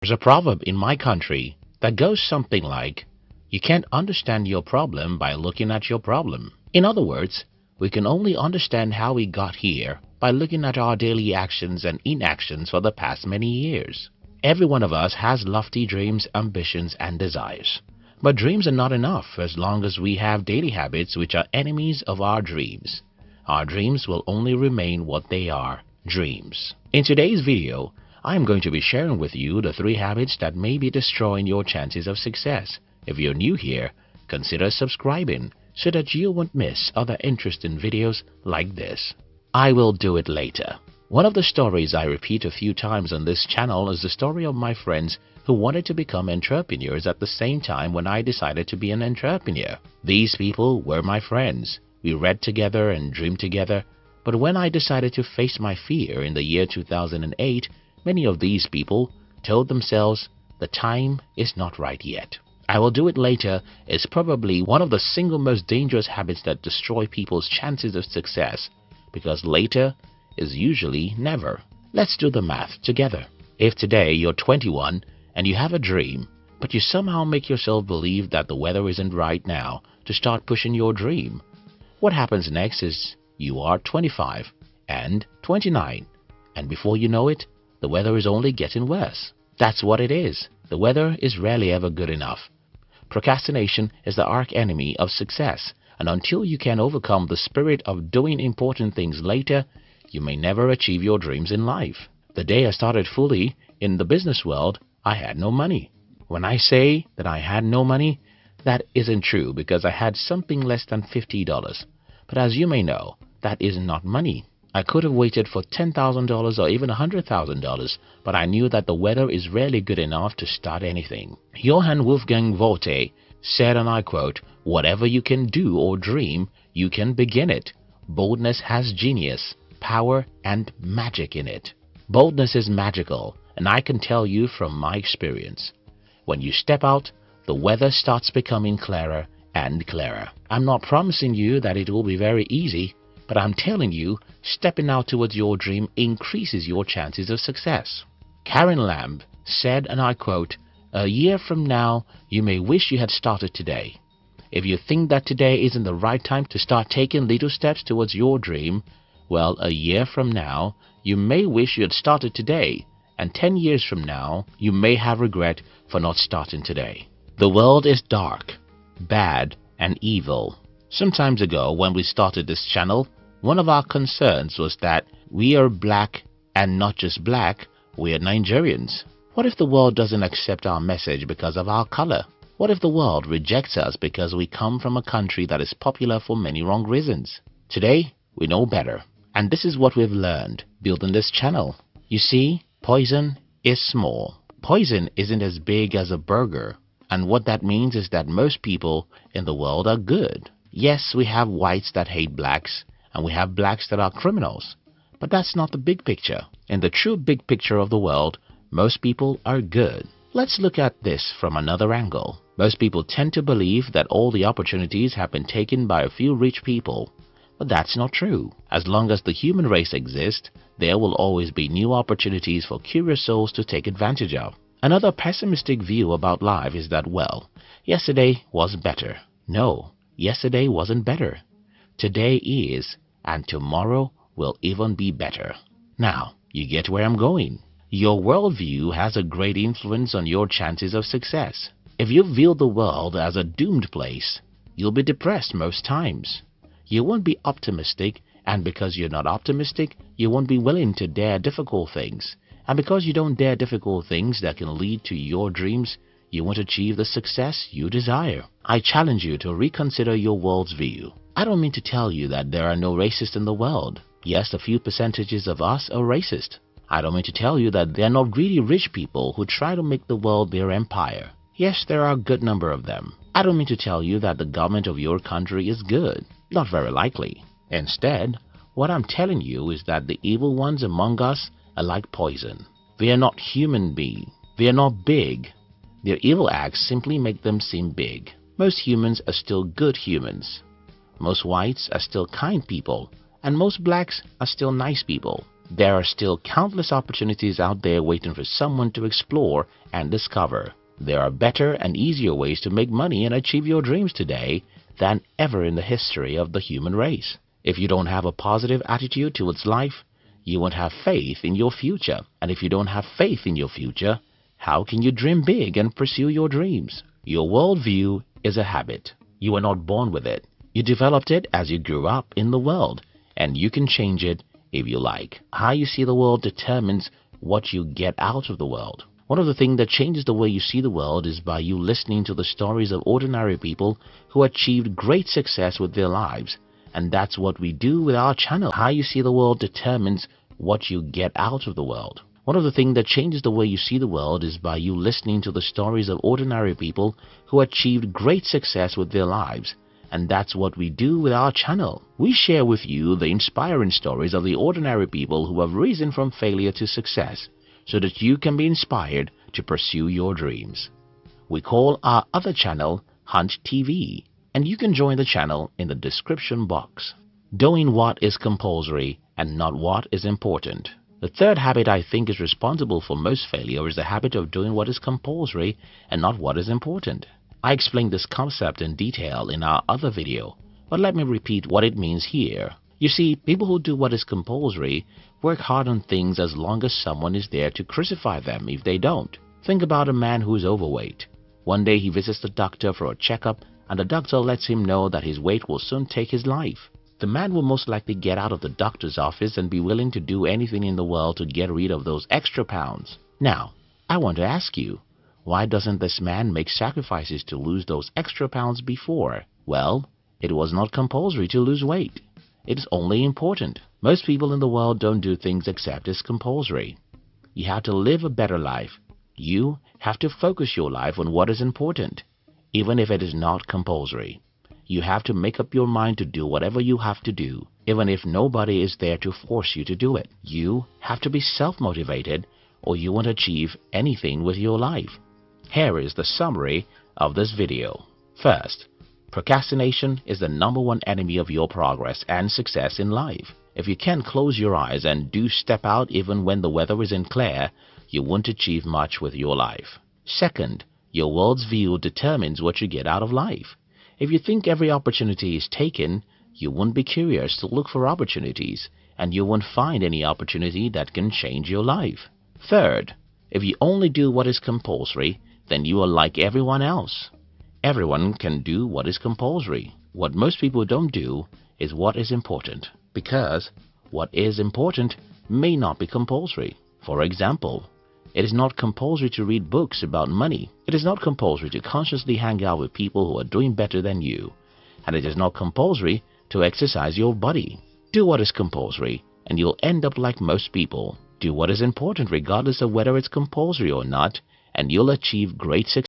There's a proverb in my country that goes something like, you can't understand your problem by looking at your problem. In other words, we can only understand how we got here by looking at our daily actions and inactions for the past many years. Every one of us has lofty dreams, ambitions, and desires. But dreams are not enough as long as we have daily habits which are enemies of our dreams. Our dreams will only remain what they are, dreams. In today's video, I am going to be sharing with you the 3 habits that may be destroying your chances of success. If you're new here, consider subscribing so that you won't miss other interesting videos like this. I will do it later. One of the stories I repeat a few times on this channel is the story of my friends who wanted to become entrepreneurs at the same time when I decided to be an entrepreneur. These people were my friends. We read together and dreamed together. But when I decided to face my fear in the year 2008, many of these people told themselves, the time is not right yet. I will do it later is probably one of the single most dangerous habits that destroy people's chances of success, because later is usually never. Let's do the math together. If today you're 21 and you have a dream, but you somehow make yourself believe that the weather isn't right now to start pushing your dream, what happens next is you are 25 and 29, and before you know it, the weather is only getting worse. That's what it is. The weather is rarely ever good enough. Procrastination is the arch enemy of success, and until you can overcome the spirit of doing important things later, you may never achieve your dreams in life. The day I started fully in the business world, I had no money. When I say that I had no money, that isn't true because I had something less than $50. But as you may know, that is not money. I could have waited for $10,000 or even $100,000, but I knew that the weather is rarely good enough to start anything. Johann Wolfgang Vogt said, and I quote, "Whatever you can do or dream, you can begin it. Boldness has genius, power, and magic in it." Boldness is magical, and I can tell you from my experience. When you step out, the weather starts becoming clearer and clearer. I'm not promising you that it will be very easy, but I'm telling you, stepping out towards your dream increases your chances of success. Karen Lamb said, and I quote, "A year from now, you may wish you had started today. If you think that today isn't the right time to start taking little steps towards your dream, well, a year from now, you may wish you had started today, and 10 years from now, you may have regret for not starting today." The world is dark, bad, and evil. Some time ago, when we started this channel, one of our concerns was that we are black, and not just black, we are Nigerians. What if the world doesn't accept our message because of our color? What if the world rejects us because we come from a country that is popular for many wrong reasons? Today, we know better. And this is what we've learned building this channel. You see, poison is small. Poison isn't as big as a burger. And what that means is that most people in the world are good. Yes, we have whites that hate blacks, and we have blacks that are criminals. But that's not the big picture. In the true big picture of the world, most people are good. Let's look at this from another angle. Most people tend to believe that all the opportunities have been taken by a few rich people. But that's not true. As long as the human race exists, there will always be new opportunities for curious souls to take advantage of. Another pessimistic view about life is that, well, yesterday was better. No, yesterday wasn't better. Today is, and tomorrow will even be better. Now, you get where I'm going. Your worldview has a great influence on your chances of success. If you view the world as a doomed place, you'll be depressed most times. You won't be optimistic, and because you're not optimistic, you won't be willing to dare difficult things. And because you don't dare difficult things that can lead to your dreams, you won't achieve the success you desire. I challenge you to reconsider your world's view. I don't mean to tell you that there are no racists in the world. Yes, a few percentages of us are racist. I don't mean to tell you that there are not greedy rich people who try to make the world their empire. Yes, there are a good number of them. I don't mean to tell you that the government of your country is good. Not very likely. Instead, what I'm telling you is that the evil ones among us are like poison. They are not human beings. They are not big. Their evil acts simply make them seem big. Most humans are still good humans. Most whites are still kind people, and most blacks are still nice people. There are still countless opportunities out there waiting for someone to explore and discover. There are better and easier ways to make money and achieve your dreams today than ever in the history of the human race. If you don't have a positive attitude towards life, you won't have faith in your future. And if you don't have faith in your future, how can you dream big and pursue your dreams? Your worldview is a habit. You were not born with it. You developed it as you grew up in the world, and you can change it if you like. How you see the world determines what you get out of the world. One of the things that changes the way you see the world is by you listening to the stories of ordinary people who achieved great success with their lives. And that's what we do with our channel. How you see the world determines what you get out of the world. One of the things that changes the way you see the world is by you listening to the stories of ordinary people who achieved great success with their lives. And that's what we do with our channel. We share with you the inspiring stories of the ordinary people who have risen from failure to success, so that you can be inspired to pursue your dreams. We call our other channel Hunt TV, and you can join the channel in the description box. Doing what is compulsory and not what is important. The third habit I think is responsible for most failure is the habit of doing what is compulsory and not what is important. I explained this concept in detail in our other video, but let me repeat what it means here. You see, people who do what is compulsory work hard on things as long as someone is there to crucify them if they don't. Think about a man who is overweight. One day he visits the doctor for a checkup, and the doctor lets him know that his weight will soon take his life. The man will most likely get out of the doctor's office and be willing to do anything in the world to get rid of those extra pounds. Now, I want to ask you, why doesn't this man make sacrifices to lose those extra pounds before? Well, it was not compulsory to lose weight. It is only important. Most people in the world don't do things except as compulsory. You have to live a better life. You have to focus your life on what is important, even if it is not compulsory. You have to make up your mind to do whatever you have to do, even if nobody is there to force you to do it. You have to be self-motivated, or you won't achieve anything with your life. Here is the summary of this video. First, procrastination is the #1 enemy of your progress and success in life. If you can't close your eyes and do step out even when the weather isn't clear, you won't achieve much with your life. Second, your world's view determines what you get out of life. If you think every opportunity is taken, you won't be curious to look for opportunities, and you won't find any opportunity that can change your life. Third, if you only do what is compulsory, then you are like everyone else. Everyone can do what is compulsory. What most people don't do is what is important, because what is important may not be compulsory. For example, it is not compulsory to read books about money. It is not compulsory to consciously hang out with people who are doing better than you. And it is not compulsory to exercise your body. Do what is compulsory, and you'll end up like most people. Do what is important regardless of whether it's compulsory or not, and you'll achieve great success.